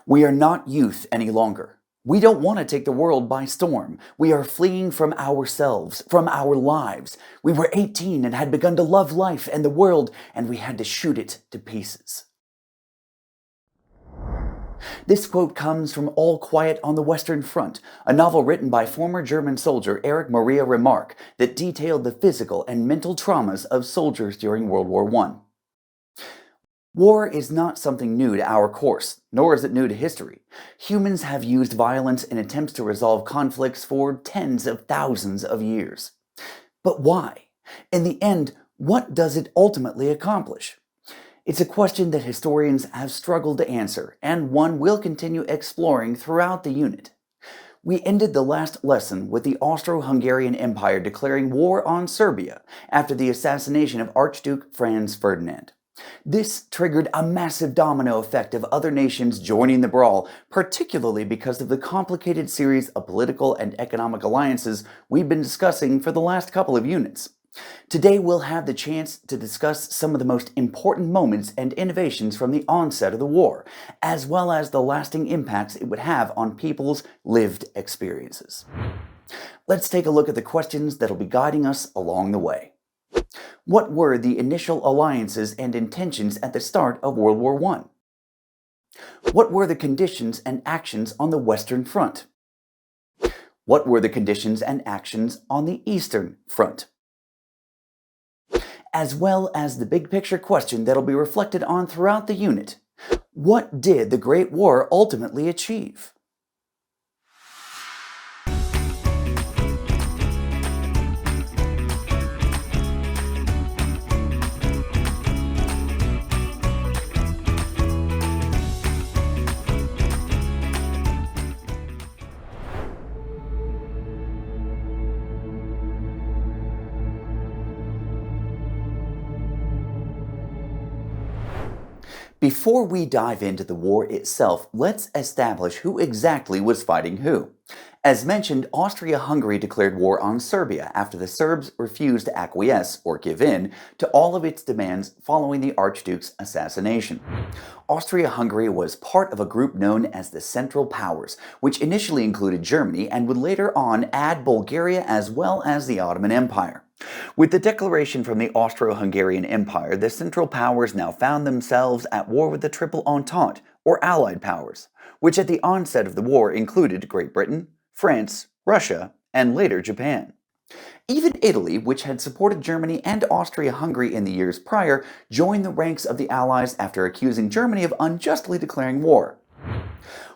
We are not youth any longer. We don't want to take the world by storm. We are fleeing from ourselves, from our lives. We were 18 and had begun to love life and the world, and we had to shoot it to pieces. This quote comes from All Quiet on the Western Front, a novel written by former German soldier Erich Maria Remarque that detailed the physical and mental traumas of soldiers during World War I. War is not something new to our course, nor is it new to history. Humans have used violence in attempts to resolve conflicts for tens of thousands of years. But why? In the end, what does it ultimately accomplish? It's a question that historians have struggled to answer, and one we'll continue exploring throughout the unit. We ended the last lesson with the Austro-Hungarian Empire declaring war on Serbia after the assassination of Archduke Franz Ferdinand. This triggered a massive domino effect of other nations joining the brawl, particularly because of the complicated series of political and economic alliances we've been discussing for the last couple of units. Today we'll have the chance to discuss some of the most important moments and innovations from the onset of the war, as well as the lasting impacts it would have on people's lived experiences. Let's take a look at the questions that'll be guiding us along the way. What were the initial alliances and intentions at the start of World War I? What were the conditions and actions on the Western Front? What were the conditions and actions on the Eastern Front? As well as the big picture question that'll be reflected on throughout the unit. What did the Great War ultimately achieve? Before we dive into the war itself, let's establish who exactly was fighting who. As mentioned, Austria-Hungary declared war on Serbia after the Serbs refused to acquiesce, or give in, to all of its demands following the Archduke's assassination. Austria-Hungary was part of a group known as the Central Powers, which initially included Germany and would later on add Bulgaria as well as the Ottoman Empire. With the declaration from the Austro-Hungarian Empire, the Central Powers now found themselves at war with the Triple Entente, or Allied powers, which at the onset of the war included Great Britain, France, Russia, and later Japan. Even Italy, which had supported Germany and Austria-Hungary in the years prior, joined the ranks of the Allies after accusing Germany of unjustly declaring war.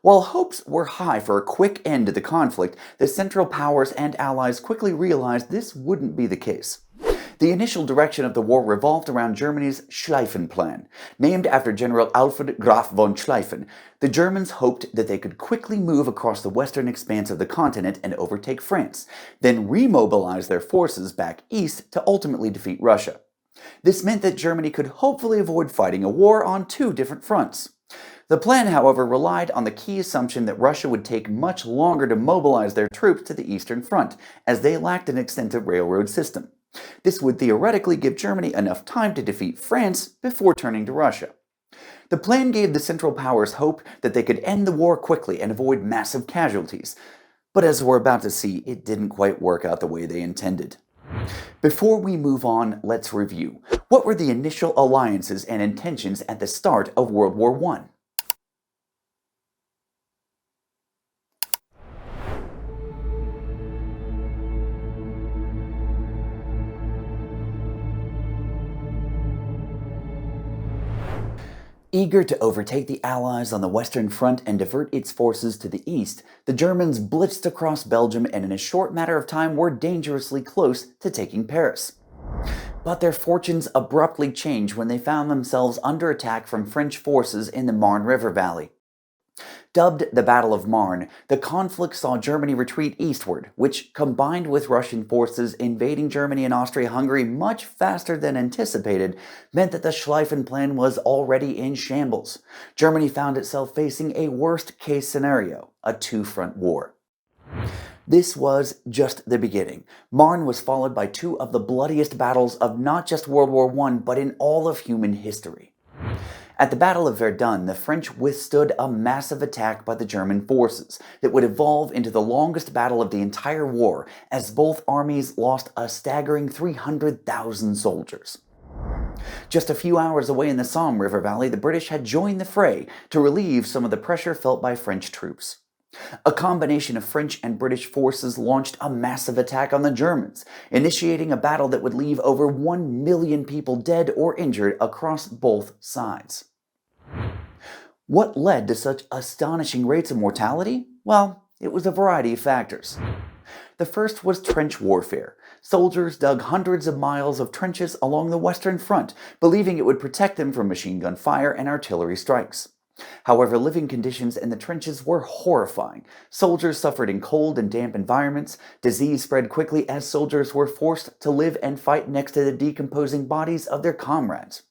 While hopes were high for a quick end to the conflict, the Central Powers and Allies quickly realized this wouldn't be the case. The initial direction of the war revolved around Germany's Schlieffen plan. Named after General Alfred Graf von Schlieffen, the Germans hoped that they could quickly move across the western expanse of the continent and overtake France, then remobilize their forces back east to ultimately defeat Russia. This meant that Germany could hopefully avoid fighting a war on two different fronts. The plan, however, relied on the key assumption that Russia would take much longer to mobilize their troops to the Eastern Front, as they lacked an extensive railroad system. This would theoretically give Germany enough time to defeat France before turning to Russia. The plan gave the Central Powers hope that they could end the war quickly and avoid massive casualties. But as we're about to see, it didn't quite work out the way they intended. Before we move on, let's review. What were the initial alliances and intentions at the start of World War I? Eager to overtake the Allies on the Western Front and divert its forces to the east, the Germans blitzed across Belgium and in a short matter of time were dangerously close to taking Paris. But their fortunes abruptly changed when they found themselves under attack from French forces in the Marne River Valley. Dubbed the Battle of Marne, the conflict saw Germany retreat eastward, which, combined with Russian forces invading Germany and Austria-Hungary much faster than anticipated, meant that the Schlieffen Plan was already in shambles. Germany found itself facing a worst-case scenario, a two-front war. This was just the beginning. Marne was followed by two of the bloodiest battles of not just World War I, but in all of human history. At the Battle of Verdun, the French withstood a massive attack by the German forces that would evolve into the longest battle of the entire war, as both armies lost a staggering 300,000 soldiers. Just a few hours away in the Somme River Valley, the British had joined the fray to relieve some of the pressure felt by French troops. A combination of French and British forces launched a massive attack on the Germans, initiating a battle that would leave over 1 million people dead or injured across both sides. What led to such astonishing rates of mortality? Well, it was a variety of factors. The first was trench warfare. Soldiers dug hundreds of miles of trenches along the Western Front, believing it would protect them from machine gun fire and artillery strikes. However, living conditions in the trenches were horrifying. Soldiers suffered in cold and damp environments. Disease spread quickly as soldiers were forced to live and fight next to the decomposing bodies of their comrades.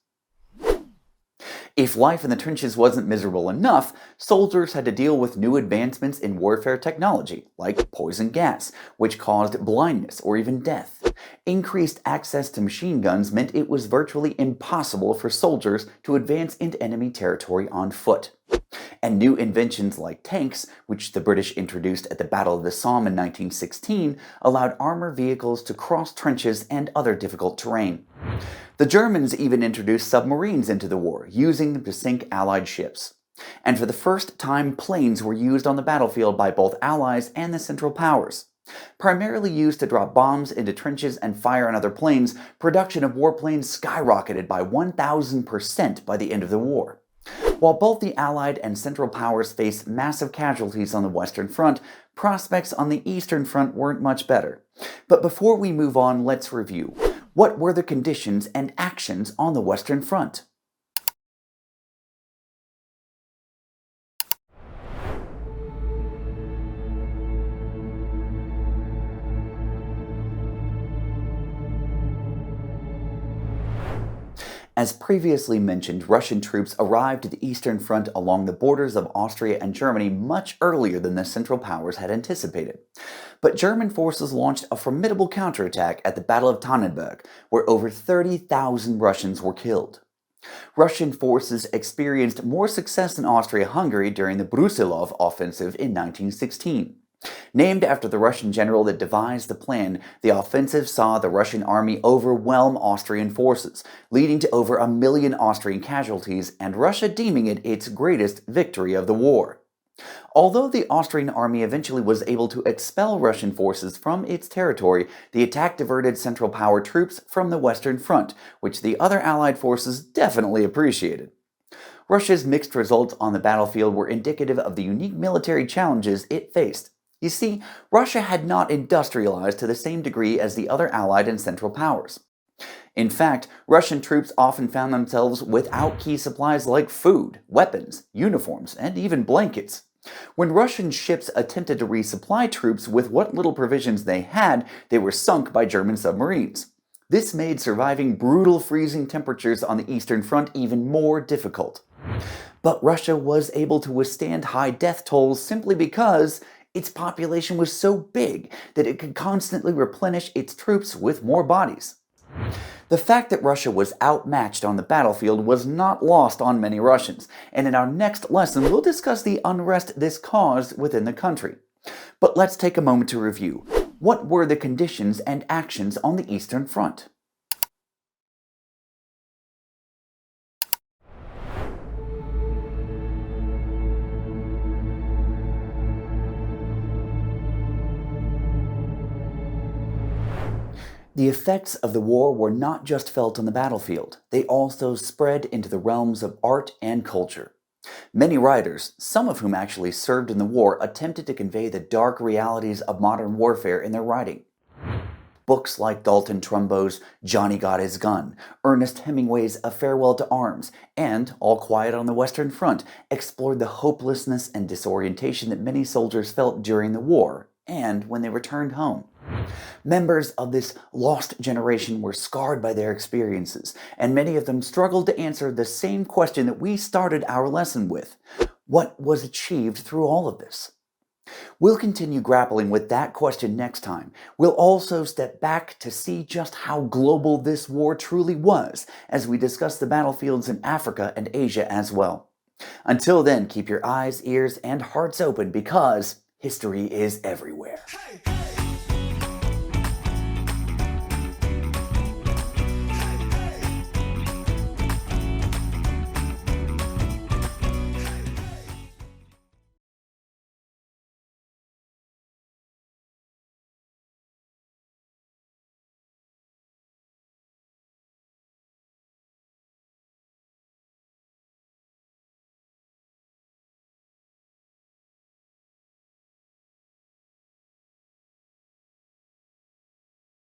If life in the trenches wasn't miserable enough, soldiers had to deal with new advancements in warfare technology, like poison gas, which caused blindness or even death. Increased access to machine guns meant it was virtually impossible for soldiers to advance into enemy territory on foot. And new inventions like tanks, which the British introduced at the Battle of the Somme in 1916, allowed armored vehicles to cross trenches and other difficult terrain. The Germans even introduced submarines into the war, using them to sink Allied ships. And for the first time, planes were used on the battlefield by both Allies and the Central Powers. Primarily used to drop bombs into trenches and fire on other planes, production of warplanes skyrocketed by 1,000% by the end of the war. While both the Allied and Central Powers faced massive casualties on the Western Front, prospects on the Eastern Front weren't much better. But before we move on, let's review. What were the conditions and actions on the Western Front? As previously mentioned, Russian troops arrived at the Eastern Front along the borders of Austria and Germany much earlier than the Central Powers had anticipated. But German forces launched a formidable counterattack at the Battle of Tannenberg, where over 30,000 Russians were killed. Russian forces experienced more success in Austria-Hungary during the Brusilov offensive in 1916. Named after the Russian general that devised the plan, the offensive saw the Russian army overwhelm Austrian forces, leading to over 1 million Austrian casualties and Russia deeming it its greatest victory of the war. Although the Austrian army eventually was able to expel Russian forces from its territory, the attack diverted Central Power troops from the Western Front, which the other Allied forces definitely appreciated. Russia's mixed results on the battlefield were indicative of the unique military challenges it faced. You see, Russia had not industrialized to the same degree as the other Allied and Central Powers. In fact, Russian troops often found themselves without key supplies like food, weapons, uniforms, and even blankets. When Russian ships attempted to resupply troops with what little provisions they had, they were sunk by German submarines. This made surviving brutal freezing temperatures on the Eastern Front even more difficult. But Russia was able to withstand high death tolls simply because its population was so big that it could constantly replenish its troops with more bodies. The fact that Russia was outmatched on the battlefield was not lost on many Russians, and in our next lesson we'll discuss the unrest this caused within the country. But let's take a moment to review. What were the conditions and actions on the Eastern Front? The effects of the war were not just felt on the battlefield, they also spread into the realms of art and culture. Many writers, some of whom actually served in the war, attempted to convey the dark realities of modern warfare in their writing. Books like Dalton Trumbo's Johnny Got His Gun, Ernest Hemingway's A Farewell to Arms, and All Quiet on the Western Front explored the hopelessness and disorientation that many soldiers felt during the war and when they returned home. Members of this lost generation were scarred by their experiences, and many of them struggled to answer the same question that we started our lesson with. What was achieved through all of this? We'll continue grappling with that question next time. We'll also step back to see just how global this war truly was, as we discuss the battlefields in Africa and Asia as well. Until then, keep your eyes, ears, and hearts open because history is everywhere.